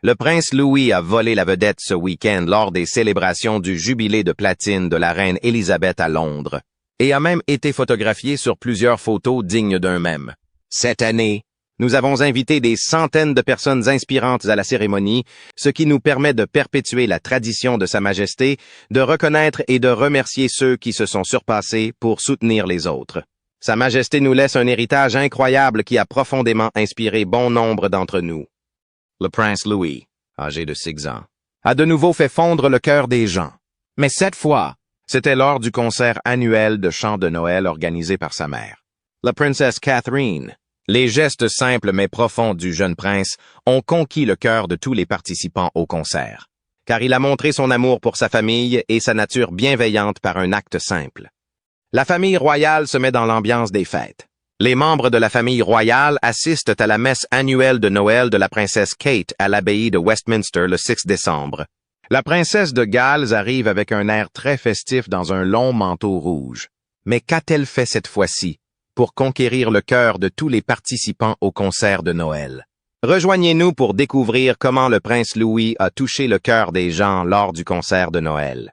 Le prince Louis a volé la vedette ce week-end lors des célébrations du jubilé de platine de la reine Élisabeth à Londres, et a même été photographié sur plusieurs photos dignes d'un mème. Cette année, nous avons invité des centaines de personnes inspirantes à la cérémonie, ce qui nous permet de perpétuer la tradition de Sa Majesté, de reconnaître et de remercier ceux qui se sont surpassés pour soutenir les autres. Sa Majesté nous laisse un héritage incroyable qui a profondément inspiré bon nombre d'entre nous. Le prince Louis, âgé de 6 ans, a de nouveau fait fondre le cœur des gens. Mais cette fois, c'était lors du concert annuel de chants de Noël organisé par sa mère, la princesse Catherine. Les gestes simples mais profonds du jeune prince ont conquis le cœur de tous les participants au concert, car il a montré son amour pour sa famille et sa nature bienveillante par un acte simple. La famille royale se met dans l'ambiance des fêtes. Les membres de la famille royale assistent à la messe annuelle de Noël de la princesse Kate à l'abbaye de Westminster le 6 décembre. La princesse de Galles arrive avec un air très festif dans un long manteau rouge. Mais qu'a-t-elle fait cette fois-ci pour conquérir le cœur de tous les participants au concert de Noël? Rejoignez-nous pour découvrir comment le prince Louis a touché le cœur des gens lors du concert de Noël.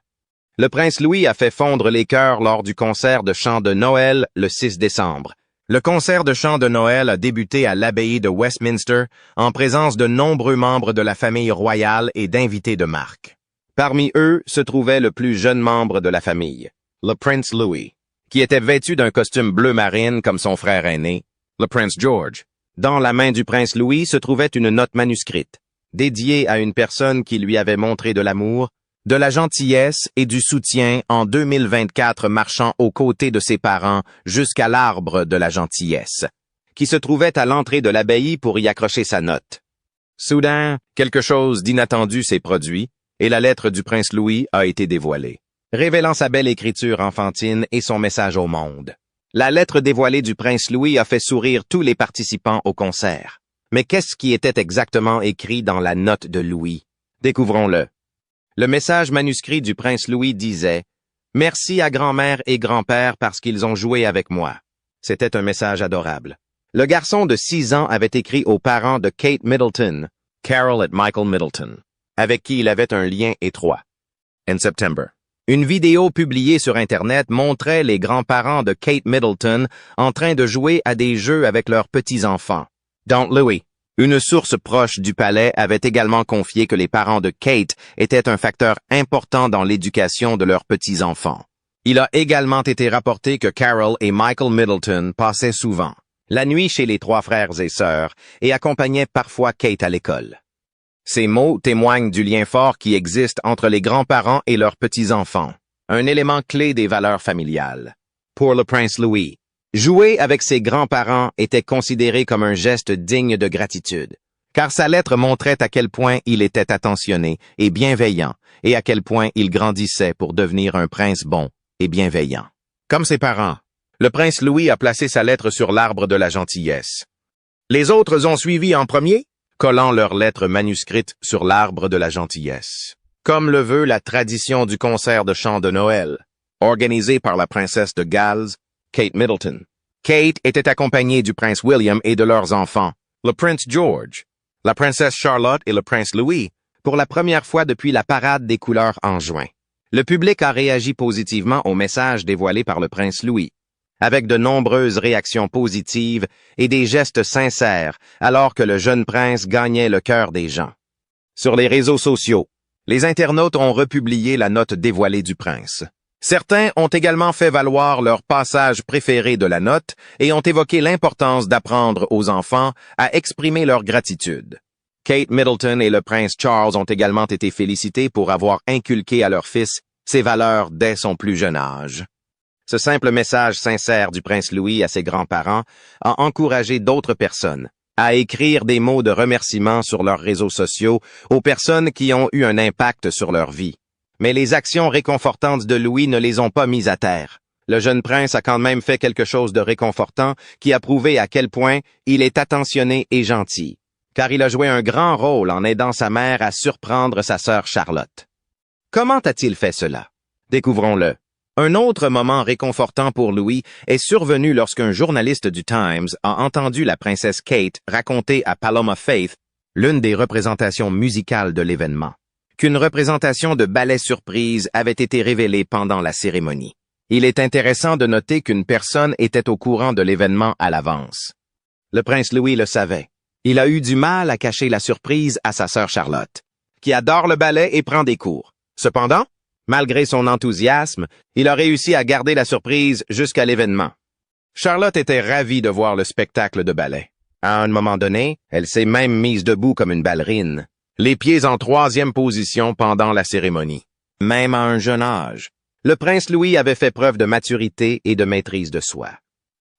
Le prince Louis a fait fondre les cœurs lors du concert de chants de Noël le 6 décembre. Le concert de chants de Noël a débuté à l'abbaye de Westminster en présence de nombreux membres de la famille royale et d'invités de marque. Parmi eux se trouvait le plus jeune membre de la famille, le prince Louis, qui était vêtu d'un costume bleu marine comme son frère aîné, le prince George. Dans la main du prince Louis se trouvait une note manuscrite, dédiée à une personne qui lui avait montré de l'amour, de la gentillesse et du soutien en 2024 marchant aux côtés de ses parents jusqu'à l'arbre de la gentillesse, qui se trouvait à l'entrée de l'abbaye pour y accrocher sa note. Soudain, quelque chose d'inattendu s'est produit et la lettre du prince Louis a été dévoilée, révélant sa belle écriture enfantine et son message au monde. La lettre dévoilée du prince Louis a fait sourire tous les participants au concert. Mais qu'est-ce qui était exactement écrit dans la note de Louis? Découvrons-le. Le message manuscrit du prince Louis disait « Merci à grand-mère et grand-père parce qu'ils ont joué avec moi. » C'était un message adorable. Le garçon de 6 ans avait écrit aux parents de Kate Middleton, Carol et Michael Middleton, avec qui il avait un lien étroit. In September. Une vidéo publiée sur Internet montrait les grands-parents de Kate Middleton en train de jouer à des jeux avec leurs petits-enfants. Dont Louis, une source proche du palais, avait également confié que les parents de Kate étaient un facteur important dans l'éducation de leurs petits-enfants. Il a également été rapporté que Carol et Michael Middleton passaient souvent la nuit chez les 3 frères et sœurs et accompagnaient parfois Kate à l'école. Ces mots témoignent du lien fort qui existe entre les grands-parents et leurs petits-enfants, un élément clé des valeurs familiales. Pour le prince Louis, jouer avec ses grands-parents était considéré comme un geste digne de gratitude, car sa lettre montrait à quel point il était attentionné et bienveillant et à quel point il grandissait pour devenir un prince bon et bienveillant. Comme ses parents, le prince Louis a placé sa lettre sur l'arbre de la gentillesse. Les autres ont suivi en premier, collant leur lettre manuscrite sur l'arbre de la gentillesse. Comme le veut la tradition du concert de chants de Noël, organisé par la princesse de Galles, Kate Middleton. Kate était accompagnée du prince William et de leurs enfants, le prince George, la princesse Charlotte et le prince Louis, pour la première fois depuis la parade des couleurs en juin. Le public a réagi positivement au message dévoilé par le prince Louis, avec de nombreuses réactions positives et des gestes sincères, alors que le jeune prince gagnait le cœur des gens. Sur les réseaux sociaux, les internautes ont republié la note dévoilée du prince. Certains ont également fait valoir leur passage préféré de la note et ont évoqué l'importance d'apprendre aux enfants à exprimer leur gratitude. Kate Middleton et le prince Charles ont également été félicités pour avoir inculqué à leur fils ces valeurs dès son plus jeune âge. Ce simple message sincère du prince Louis à ses grands-parents a encouragé d'autres personnes à écrire des mots de remerciement sur leurs réseaux sociaux aux personnes qui ont eu un impact sur leur vie. Mais les actions réconfortantes de Louis ne les ont pas mises à terre. Le jeune prince a quand même fait quelque chose de réconfortant qui a prouvé à quel point il est attentionné et gentil, car il a joué un grand rôle en aidant sa mère à surprendre sa sœur Charlotte. Comment a-t-il fait cela? Découvrons-le. Un autre moment réconfortant pour Louis est survenu lorsqu'un journaliste du Times a entendu la princesse Kate raconter à Paloma Faith l'une des représentations musicales de l'événement, qu'une représentation de ballet surprise avait été révélée pendant la cérémonie. Il est intéressant de noter qu'une personne était au courant de l'événement à l'avance. Le prince Louis le savait. Il a eu du mal à cacher la surprise à sa sœur Charlotte, qui adore le ballet et prend des cours. Cependant, malgré son enthousiasme, il a réussi à garder la surprise jusqu'à l'événement. Charlotte était ravie de voir le spectacle de ballet. À un moment donné, elle s'est même mise debout comme une ballerine, les pieds en 3e position pendant la cérémonie. Même à un jeune âge, le prince Louis avait fait preuve de maturité et de maîtrise de soi.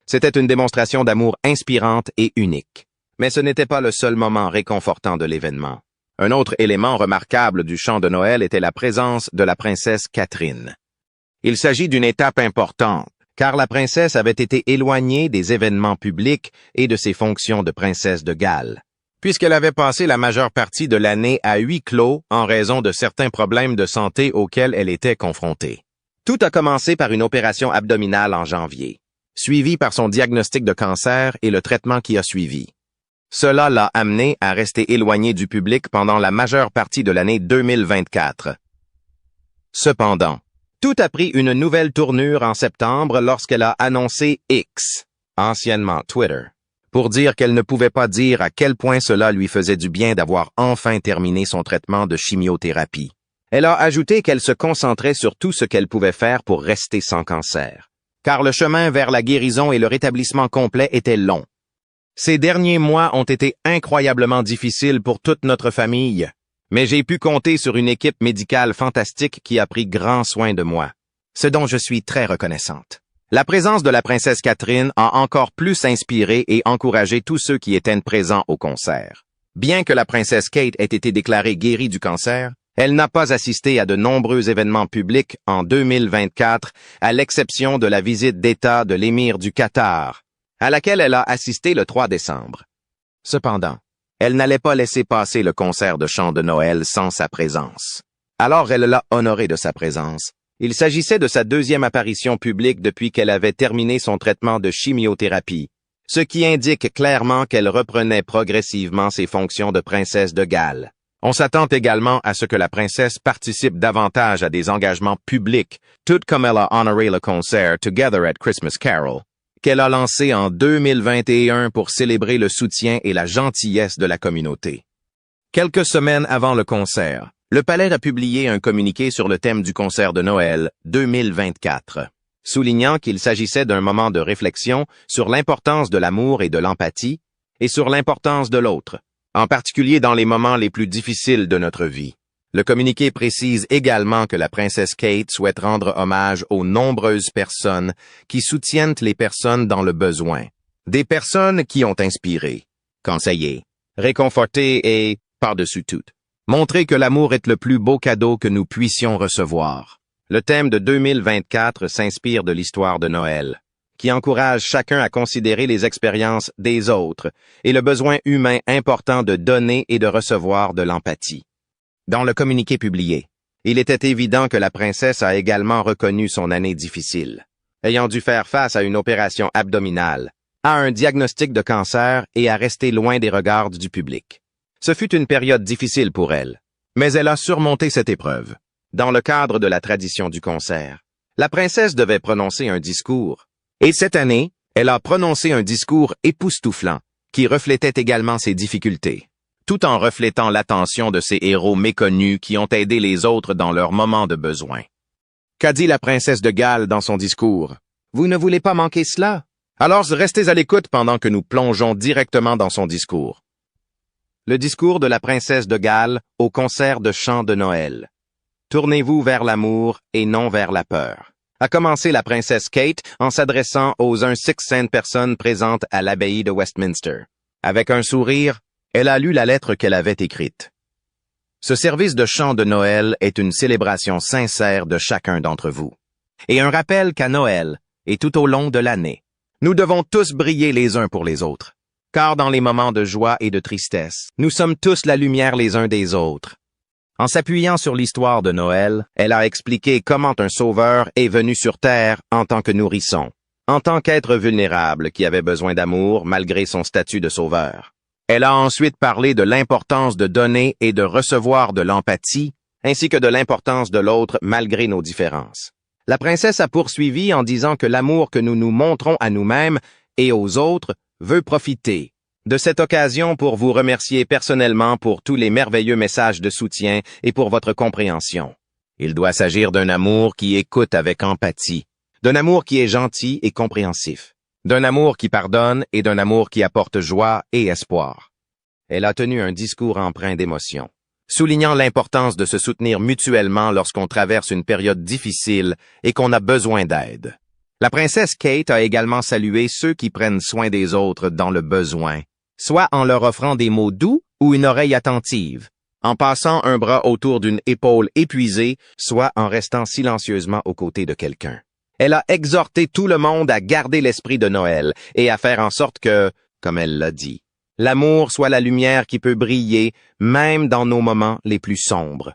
C'était une démonstration d'amour inspirante et unique. Mais ce n'était pas le seul moment réconfortant de l'événement. Un autre élément remarquable du chant de Noël était la présence de la princesse Catherine. Il s'agit d'une étape importante, car la princesse avait été éloignée des événements publics et de ses fonctions de princesse de Galles, puisqu'elle avait passé la majeure partie de l'année à huis clos en raison de certains problèmes de santé auxquels elle était confrontée. Tout a commencé par une opération abdominale en janvier, suivie par son diagnostic de cancer et le traitement qui a suivi. Cela l'a amenée à rester éloignée du public pendant la majeure partie de l'année 2024. Cependant, tout a pris une nouvelle tournure en septembre lorsqu'elle a annoncé X, anciennement Twitter, pour dire qu'elle ne pouvait pas dire à quel point cela lui faisait du bien d'avoir enfin terminé son traitement de chimiothérapie. Elle a ajouté qu'elle se concentrait sur tout ce qu'elle pouvait faire pour rester sans cancer, car le chemin vers la guérison et le rétablissement complet était long. Ces derniers mois ont été incroyablement difficiles pour toute notre famille, mais j'ai pu compter sur une équipe médicale fantastique qui a pris grand soin de moi, ce dont je suis très reconnaissante. La présence de la princesse Catherine a encore plus inspiré et encouragé tous ceux qui étaient présents au concert. Bien que la princesse Kate ait été déclarée guérie du cancer, elle n'a pas assisté à de nombreux événements publics en 2024, à l'exception de la visite d'État de l'émir du Qatar, à laquelle elle a assisté le 3 décembre. Cependant, elle n'allait pas laisser passer le concert de chant de Noël sans sa présence. Alors elle l'a honoré de sa présence. Il s'agissait de sa 2e apparition publique depuis qu'elle avait terminé son traitement de chimiothérapie, ce qui indique clairement qu'elle reprenait progressivement ses fonctions de princesse de Galles. On s'attend également à ce que la princesse participe davantage à des engagements publics, tout comme elle a honoré le concert Together at Christmas Carol, qu'elle a lancé en 2021 pour célébrer le soutien et la gentillesse de la communauté. Quelques semaines avant le concert, le palais a publié un communiqué sur le thème du concert de Noël 2024, soulignant qu'il s'agissait d'un moment de réflexion sur l'importance de l'amour et de l'empathie, et sur l'importance de l'autre, en particulier dans les moments les plus difficiles de notre vie. Le communiqué précise également que la princesse Kate souhaite rendre hommage aux nombreuses personnes qui soutiennent les personnes dans le besoin. Des personnes qui ont inspiré, conseillé, réconforté et, par-dessus tout, montré que l'amour est le plus beau cadeau que nous puissions recevoir. Le thème de 2024 s'inspire de l'histoire de Noël, qui encourage chacun à considérer les expériences des autres et le besoin humain important de donner et de recevoir de l'empathie. Dans le communiqué publié, il était évident que la princesse a également reconnu son année difficile, ayant dû faire face à une opération abdominale, à un diagnostic de cancer et à rester loin des regards du public. Ce fut une période difficile pour elle, mais elle a surmonté cette épreuve. Dans le cadre de la tradition du concert, la princesse devait prononcer un discours. Et cette année, elle a prononcé un discours époustouflant, qui reflétait également ses difficultés, tout en reflétant l'attention de ces héros méconnus qui ont aidé les autres dans leurs moments de besoin. Qu'a dit la princesse de Galles dans son discours? Vous ne voulez pas manquer cela? Alors restez à l'écoute pendant que nous plongeons directement dans son discours. Le discours de la princesse de Galles au concert de chant de Noël. Tournez-vous vers l'amour et non vers la peur, a commencé la princesse Kate en s'adressant aux 600 personnes présentes à l'abbaye de Westminster. Avec un sourire, elle a lu la lettre qu'elle avait écrite. Ce service de chant de Noël est une célébration sincère de chacun d'entre vous, et un rappel qu'à Noël, et tout au long de l'année, nous devons tous briller les uns pour les autres, car dans les moments de joie et de tristesse, nous sommes tous la lumière les uns des autres. En s'appuyant sur l'histoire de Noël, elle a expliqué comment un sauveur est venu sur Terre en tant que nourrisson, en tant qu'être vulnérable qui avait besoin d'amour malgré son statut de sauveur. Elle a ensuite parlé de l'importance de donner et de recevoir de l'empathie, ainsi que de l'importance de l'autre malgré nos différences. La princesse a poursuivi en disant que l'amour que nous nous montrons à nous-mêmes et aux autres veut profiter de cette occasion pour vous remercier personnellement pour tous les merveilleux messages de soutien et pour votre compréhension. Il doit s'agir d'un amour qui écoute avec empathie, d'un amour qui est gentil et compréhensif, d'un amour qui pardonne et d'un amour qui apporte joie et espoir. Elle a tenu un discours empreint d'émotion, soulignant l'importance de se soutenir mutuellement lorsqu'on traverse une période difficile et qu'on a besoin d'aide. La princesse Kate a également salué ceux qui prennent soin des autres dans le besoin, soit en leur offrant des mots doux ou une oreille attentive, en passant un bras autour d'une épaule épuisée, soit en restant silencieusement aux côtés de quelqu'un. Elle a exhorté tout le monde à garder l'esprit de Noël et à faire en sorte que, comme elle l'a dit, l'amour soit la lumière qui peut briller même dans nos moments les plus sombres.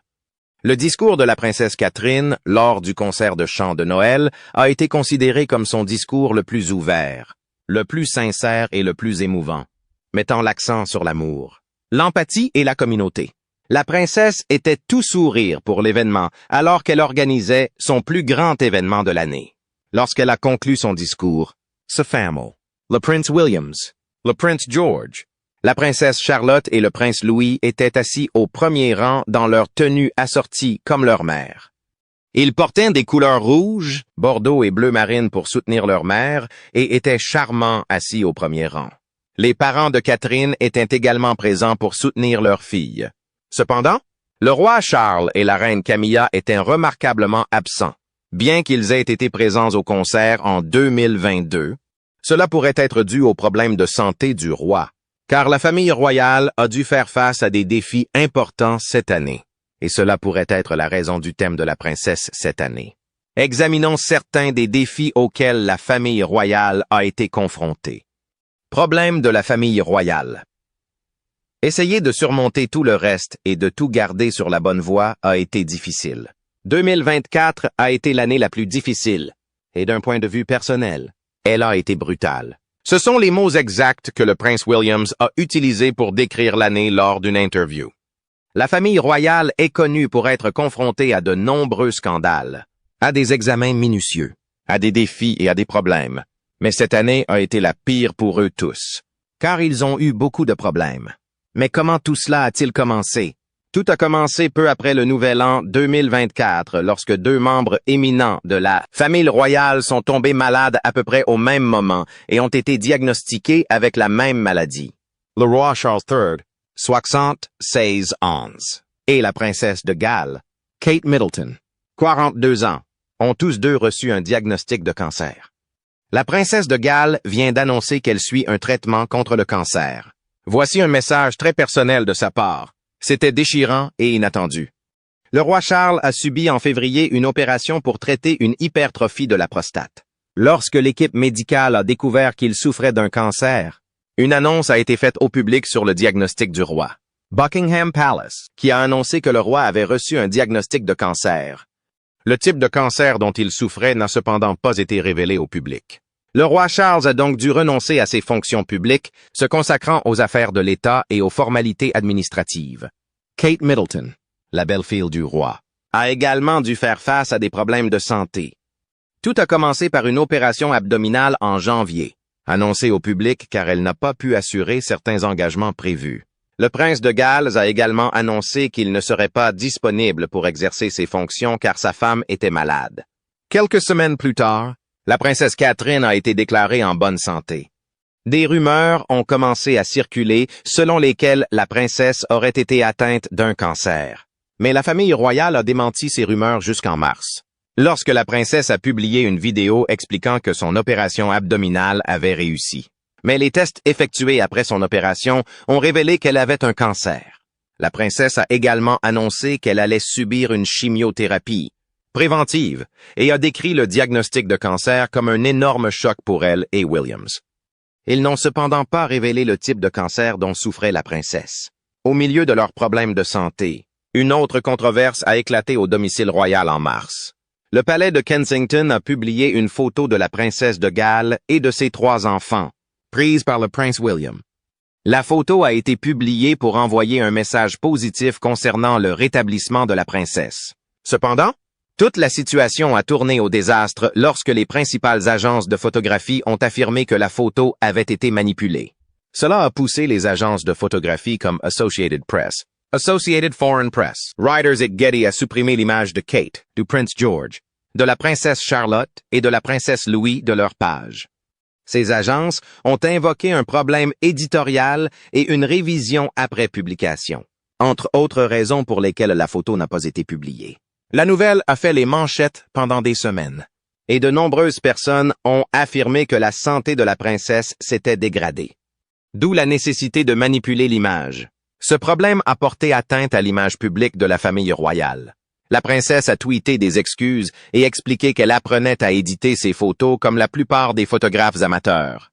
Le discours de la princesse Catherine, lors du concert de chant de Noël, a été considéré comme son discours le plus ouvert, le plus sincère et le plus émouvant, mettant l'accent sur l'amour, l'empathie et la communauté. La princesse était tout sourire pour l'événement, alors qu'elle organisait son plus grand événement de l'année. Lorsqu'elle a conclu son discours, sa famille, le prince Williams, le prince George, la princesse Charlotte et le prince Louis étaient assis au premier rang dans leur tenue assortie comme leur mère. Ils portaient des couleurs rouges, bordeaux et bleu marine pour soutenir leur mère et étaient charmants assis au premier rang. Les parents de Catherine étaient également présents pour soutenir leur fille. Cependant, le roi Charles et la reine Camilla étaient remarquablement absents, bien qu'ils aient été présents au concert en 2022. Cela pourrait être dû aux problèmes de santé du roi, car la famille royale a dû faire face à des défis importants cette année, et cela pourrait être la raison du thème de la princesse cette année. Examinons certains des défis auxquels la famille royale a été confrontée. Problème de la famille royale. Essayer de surmonter tout le reste et de tout garder sur la bonne voie a été difficile. 2024 a été l'année la plus difficile, et d'un point de vue personnel, elle a été brutale. Ce sont les mots exacts que le prince Williams a utilisés pour décrire l'année lors d'une interview. La famille royale est connue pour être confrontée à de nombreux scandales, à des examens minutieux, à des défis et à des problèmes. Mais cette année a été la pire pour eux tous, car ils ont eu beaucoup de problèmes. Mais comment tout cela a-t-il commencé? Tout a commencé peu après le nouvel an 2024, lorsque deux membres éminents de la famille royale sont tombés malades à peu près au même moment et ont été diagnostiqués avec la même maladie. Le roi Charles III, 76 ans, et la princesse de Galles, Kate Middleton, 42 ans, ont tous deux reçu un diagnostic de cancer. La princesse de Galles vient d'annoncer qu'elle suit un traitement contre le cancer. Voici un message très personnel de sa part. C'était déchirant et inattendu. Le roi Charles a subi en février une opération pour traiter une hypertrophie de la prostate. Lorsque l'équipe médicale a découvert qu'il souffrait d'un cancer, une annonce a été faite au public sur le diagnostic du roi. Buckingham Palace, qui a annoncé que le roi avait reçu un diagnostic de cancer. Le type de cancer dont il souffrait n'a cependant pas été révélé au public. Le roi Charles a donc dû renoncer à ses fonctions publiques, se consacrant aux affaires de l'État et aux formalités administratives. Kate Middleton, la belle-fille du roi, a également dû faire face à des problèmes de santé. Tout a commencé par une opération abdominale en janvier, annoncée au public car elle n'a pas pu assurer certains engagements prévus. Le prince de Galles a également annoncé qu'il ne serait pas disponible pour exercer ses fonctions car sa femme était malade. Quelques semaines plus tard, la princesse Catherine a été déclarée en bonne santé. Des rumeurs ont commencé à circuler selon lesquelles la princesse aurait été atteinte d'un cancer. Mais la famille royale a démenti ces rumeurs jusqu'en mars, lorsque la princesse a publié une vidéo expliquant que son opération abdominale avait réussi. Mais les tests effectués après son opération ont révélé qu'elle avait un cancer. La princesse a également annoncé qu'elle allait subir une chimiothérapie préventive et a décrit le diagnostic de cancer comme un énorme choc pour elle et Williams. Ils n'ont cependant pas révélé le type de cancer dont souffrait la princesse. Au milieu de leurs problèmes de santé, une autre controverse a éclaté au domicile royal en mars. Le palais de Kensington a publié une photo de la princesse de Galles et de ses 3 enfants, prise par le prince William. La photo a été publiée pour envoyer un message positif concernant le rétablissement de la princesse. Cependant, toute la situation a tourné au désastre lorsque les principales agences de photographie ont affirmé que la photo avait été manipulée. Cela a poussé les agences de photographie comme Associated Press, Associated Foreign Press, Reuters et Getty à supprimer l'image de Kate, du prince George, de la princesse Charlotte et de la princesse Louis de leur page. Ces agences ont invoqué un problème éditorial et une révision après publication, entre autres raisons pour lesquelles la photo n'a pas été publiée. La nouvelle a fait les manchettes pendant des semaines, et de nombreuses personnes ont affirmé que la santé de la princesse s'était dégradée. D'où la nécessité de manipuler l'image. Ce problème a porté atteinte à l'image publique de la famille royale. La princesse a tweeté des excuses et expliqué qu'elle apprenait à éditer ses photos comme la plupart des photographes amateurs.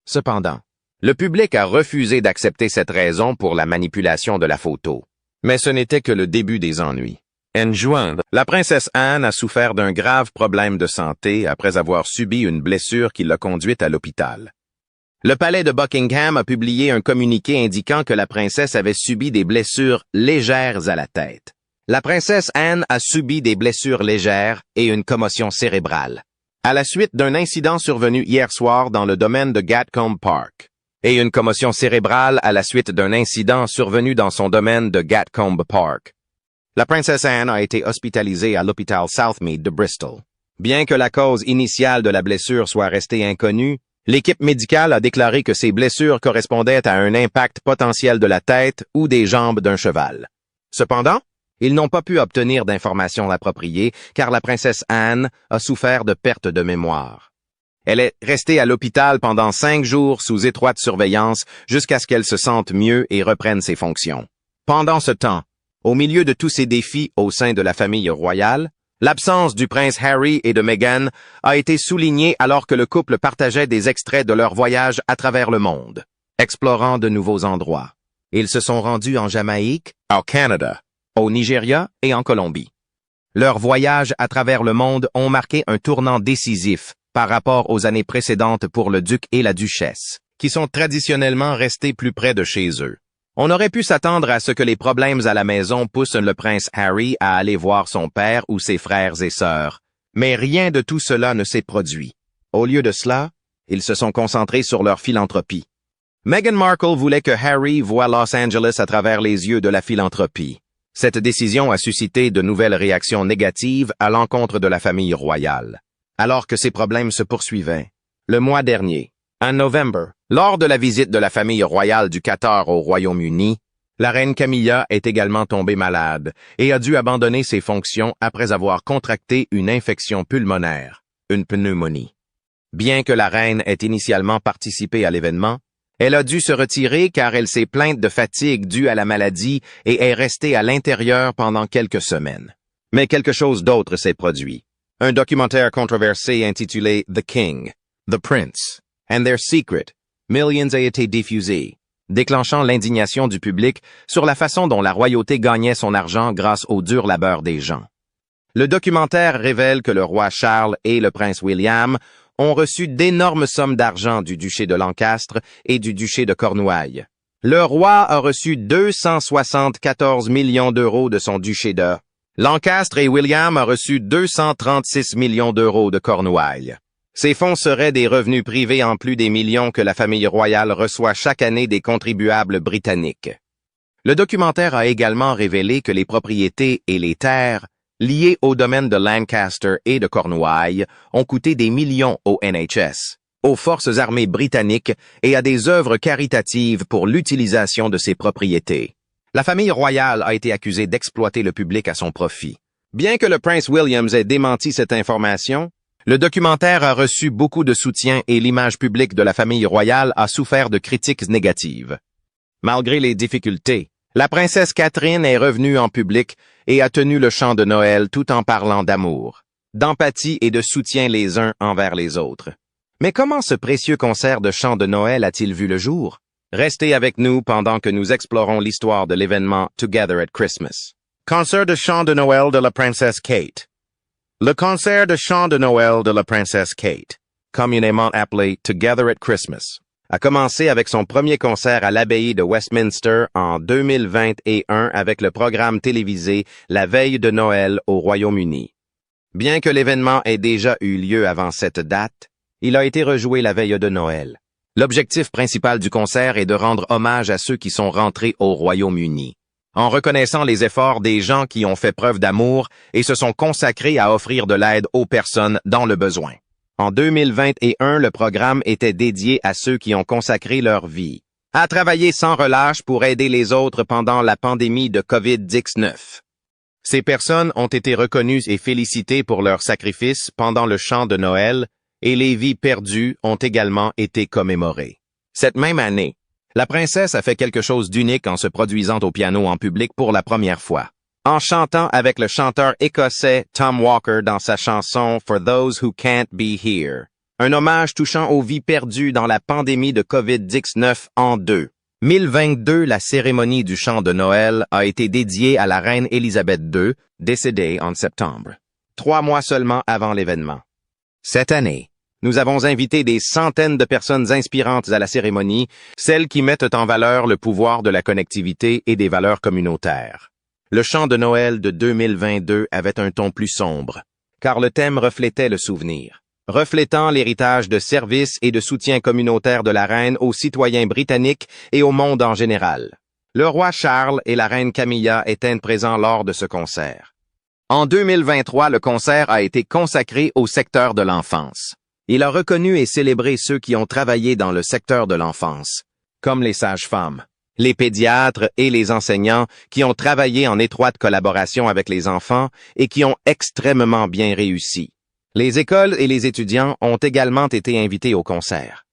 Cependant, le public a refusé d'accepter cette raison pour la manipulation de la photo. Mais ce n'était que le début des ennuis. En juin, la princesse Anne a souffert d'un grave problème de santé après avoir subi une blessure qui l'a conduite à l'hôpital. Le palais de Buckingham a publié un communiqué indiquant que la princesse avait subi des blessures légères à la tête. La princesse Anne a subi des blessures légères et une commotion cérébrale, à la suite d'un incident survenu hier soir dans le domaine de Gatcombe Park, et une commotion cérébrale à la suite d'un incident survenu dans son domaine de Gatcombe Park. La princesse Anne a été hospitalisée à l'hôpital Southmead de Bristol. Bien que la cause initiale de la blessure soit restée inconnue, l'équipe médicale a déclaré que ces blessures correspondaient à un impact potentiel de la tête ou des jambes d'un cheval. Cependant, ils n'ont pas pu obtenir d'informations appropriées car la princesse Anne a souffert de perte de mémoire. Elle est restée à l'hôpital pendant 5 jours sous étroite surveillance jusqu'à ce qu'elle se sente mieux et reprenne ses fonctions. Pendant ce temps, au milieu de tous ces défis au sein de la famille royale, l'absence du prince Harry et de Meghan a été soulignée alors que le couple partageait des extraits de leur voyage à travers le monde, explorant de nouveaux endroits. Ils se sont rendus en Jamaïque, au Canada, au Nigeria et en Colombie. Leurs voyages à travers le monde ont marqué un tournant décisif par rapport aux années précédentes pour le duc et la duchesse, qui sont traditionnellement restés plus près de chez eux. On aurait pu s'attendre à ce que les problèmes à la maison poussent le prince Harry à aller voir son père ou ses frères et sœurs, mais rien de tout cela ne s'est produit. Au lieu de cela, ils se sont concentrés sur leur philanthropie. Meghan Markle voulait que Harry voie Los Angeles à travers les yeux de la philanthropie. Cette décision a suscité de nouvelles réactions négatives à l'encontre de la famille royale. Alors que ces problèmes se poursuivaient, le mois dernier, en novembre, lors de la visite de la famille royale du Qatar au Royaume-Uni, la reine Camilla est également tombée malade et a dû abandonner ses fonctions après avoir contracté une infection pulmonaire, une pneumonie. Bien que la reine ait initialement participé à l'événement, elle a dû se retirer car elle s'est plainte de fatigue due à la maladie et est restée à l'intérieur pendant quelques semaines. Mais quelque chose d'autre s'est produit. Un documentaire controversé intitulé The King, The Prince and Their Secret, Millions a été diffusé, déclenchant l'indignation du public sur la façon dont la royauté gagnait son argent grâce au dur labeur des gens. Le documentaire révèle que le roi Charles et le prince William ont reçu d'énormes sommes d'argent du duché de Lancastre et du duché de Cornouailles. Le roi a reçu 274 millions d'euros de son duché de Lancastre et William a reçu 236 millions d'euros de Cornouailles. Ces fonds seraient des revenus privés en plus des millions que la famille royale reçoit chaque année des contribuables britanniques. Le documentaire a également révélé que les propriétés et les terres liées au domaine de Lancaster et de Cornouailles ont coûté des millions au NHS, aux forces armées britanniques et à des œuvres caritatives pour l'utilisation de ces propriétés. La famille royale a été accusée d'exploiter le public à son profit. Bien que le prince William ait démenti cette information, le documentaire a reçu beaucoup de soutien et l'image publique de la famille royale a souffert de critiques négatives. Malgré les difficultés, la princesse Catherine est revenue en public et a tenu le chant de Noël tout en parlant d'amour, d'empathie et de soutien les uns envers les autres. Mais comment ce précieux concert de chant de Noël a-t-il vu le jour? Restez avec nous pendant que nous explorons l'histoire de l'événement Together at Christmas. Concert de chant de Noël de la princesse Kate. Le concert de chant de Noël de la princesse Kate, communément appelé Together at Christmas, a commencé avec son premier concert à l'abbaye de Westminster en 2021 avec le programme télévisé La veille de Noël au Royaume-Uni. Bien que l'événement ait déjà eu lieu avant cette date, il a été rejoué la veille de Noël. L'objectif principal du concert est de rendre hommage à ceux qui sont rentrés au Royaume-Uni, en reconnaissant les efforts des gens qui ont fait preuve d'amour et se sont consacrés à offrir de l'aide aux personnes dans le besoin. En 2021, le programme était dédié à ceux qui ont consacré leur vie, à travailler sans relâche pour aider les autres pendant la pandémie de COVID-19. Ces personnes ont été reconnues et félicitées pour leur sacrifice pendant le chant de Noël, et les vies perdues ont également été commémorées. Cette même année, la princesse a fait quelque chose d'unique en se produisant au piano en public pour la première fois, en chantant avec le chanteur écossais Tom Walker dans sa chanson For Those Who Can't Be Here, un hommage touchant aux vies perdues dans la pandémie de COVID-19 en 2022. La cérémonie du chant de Noël a été dédiée à la reine Élisabeth II, décédée en septembre, 3 mois seulement avant l'événement. Cette année, nous avons invité des centaines de personnes inspirantes à la cérémonie, celles qui mettent en valeur le pouvoir de la connectivité et des valeurs communautaires. Le chant de Noël de 2022 avait un ton plus sombre, car le thème reflétait le souvenir, reflétant l'héritage de service et de soutien communautaire de la reine aux citoyens britanniques et au monde en général. Le roi Charles et la reine Camilla étaient présents lors de ce concert. En 2023, le concert a été consacré au secteur de l'enfance. Il a reconnu et célébré ceux qui ont travaillé dans le secteur de l'enfance, comme les sages-femmes, les pédiatres et les enseignants qui ont travaillé en étroite collaboration avec les enfants et qui ont extrêmement bien réussi. Les écoles et les étudiants ont également été invités au concert.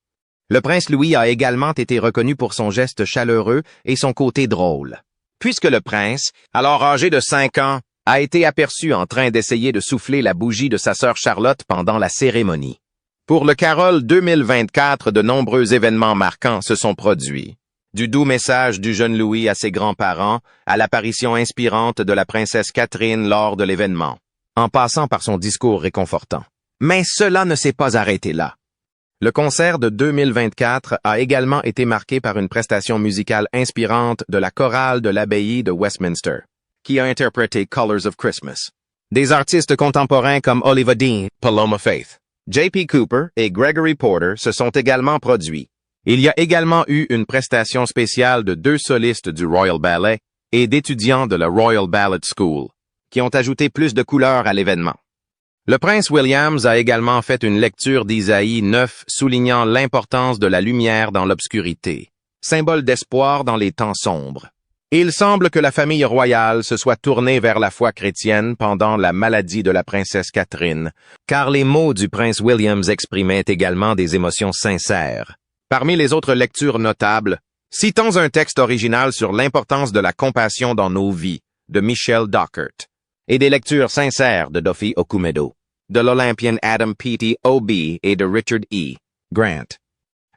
Le prince Louis a également été reconnu pour son geste chaleureux et son côté drôle, puisque le prince, alors âgé de 5 ans, a été aperçu en train d'essayer de souffler la bougie de sa sœur Charlotte pendant la cérémonie. Pour le Carol 2024, de nombreux événements marquants se sont produits. Du doux message du jeune Louis à ses grands-parents, à l'apparition inspirante de la princesse Catherine lors de l'événement, en passant par son discours réconfortant. Mais cela ne s'est pas arrêté là. Le concert de 2024 a également été marqué par une prestation musicale inspirante de la chorale de l'abbaye de Westminster, qui a interprété Colors of Christmas. Des artistes contemporains comme Oliver Dean, Paloma Faith, J.P. Cooper et Gregory Porter se sont également produits. Il y a également eu une prestation spéciale de 2 solistes du Royal Ballet et d'étudiants de la Royal Ballet School, qui ont ajouté plus de couleurs à l'événement. Le prince Williams a également fait une lecture d'Isaïe 9 soulignant l'importance de la lumière dans l'obscurité, symbole d'espoir dans les temps sombres. Il semble que la famille royale se soit tournée vers la foi chrétienne pendant la maladie de la princesse Catherine, car les mots du prince Williams exprimaient également des émotions sincères. Parmi les autres lectures notables, citons un texte original sur l'importance de la compassion dans nos vies, de Michelle Dockert, et des lectures sincères de Duffy Okumedo, de l'Olympian Adam Peaty Obi et de Richard E. Grant.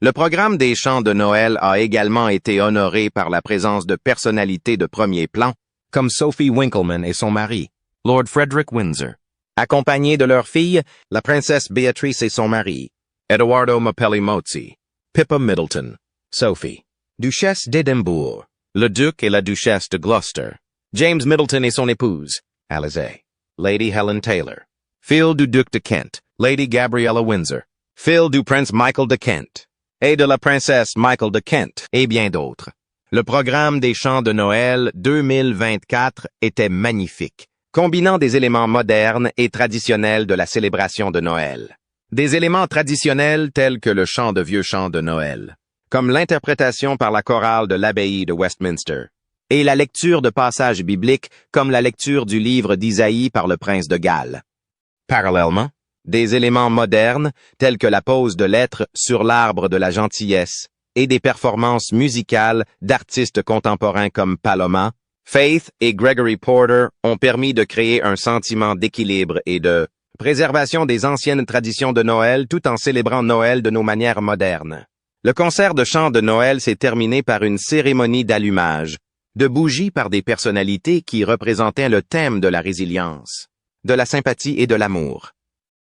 Le programme des chants de Noël a également été honoré par la présence de personnalités de premier plan, comme Sophie Winkleman et son mari, Lord Frederick Windsor, accompagnés de leur fille, la princesse Beatrice et son mari, Edoardo Mapelli Mozzi, Pippa Middleton, Sophie, duchesse d'Édimbourg, le duc et la duchesse de Gloucester, James Middleton et son épouse, Alize, Lady Helen Taylor, fille du duc de Kent, Lady Gabriella Windsor, fille du prince Michael de Kent, et de la princesse Michael de Kent, et bien d'autres. Le programme des chants de Noël 2024 était magnifique, combinant des éléments modernes et traditionnels de la célébration de Noël. Des éléments traditionnels tels que le chant de vieux chants de Noël, comme l'interprétation par la chorale de l'abbaye de Westminster, et la lecture de passages bibliques comme la lecture du livre d'Isaïe par le prince de Galles. Parallèlement, des éléments modernes tels que la pose de lettres sur l'arbre de la gentillesse et des performances musicales d'artistes contemporains comme Paloma, Faith et Gregory Porter ont permis de créer un sentiment d'équilibre et de préservation des anciennes traditions de Noël tout en célébrant Noël de nos manières modernes. Le concert de chant de Noël s'est terminé par une cérémonie d'allumage, de bougies par des personnalités qui représentaient le thème de la résilience, de la sympathie et de l'amour.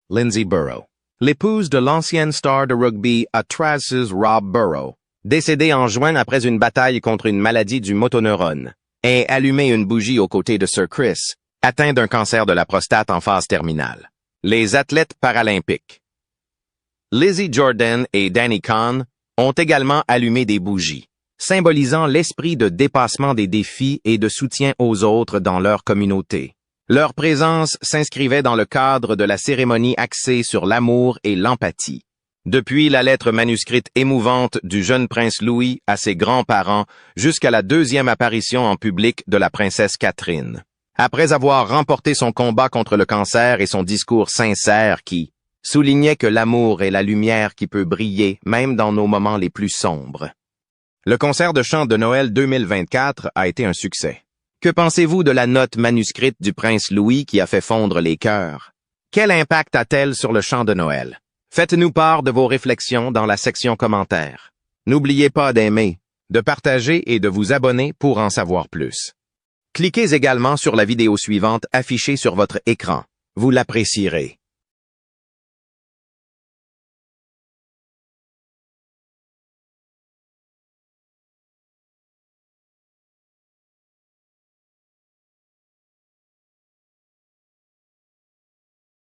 Lindsay Burrow, l'épouse de l'ancienne star de rugby à Traces Rob Burrow, décédée en juin après une bataille contre une maladie du motoneurone, et allumé une bougie aux côtés de Sir Chris, atteint d'un cancer de la prostate en phase terminale. Les athlètes paralympiques. Lizzie Jordan et Danny Kahn ont également allumé des bougies, symbolisant l'esprit de dépassement des défis et de soutien aux autres dans leur communauté. Leur présence s'inscrivait dans le cadre de la cérémonie axée sur l'amour et l'empathie. Depuis la lettre manuscrite émouvante du jeune prince Louis à ses grands-parents jusqu'à la deuxième apparition en public de la princesse Catherine. Après avoir remporté son combat contre le cancer et son discours sincère qui soulignait que l'amour est la lumière qui peut briller même dans nos moments les plus sombres. Le concert de chant de Noël 2024 a été un succès. Que pensez-vous de la note manuscrite du prince Louis qui a fait fondre les cœurs? Quel impact a-t-elle sur le chant de Noël? Faites-nous part de vos réflexions dans la section commentaires. N'oubliez pas d'aimer, de partager et de vous abonner pour en savoir plus. Cliquez également sur la vidéo suivante affichée sur votre écran. Vous l'apprécierez.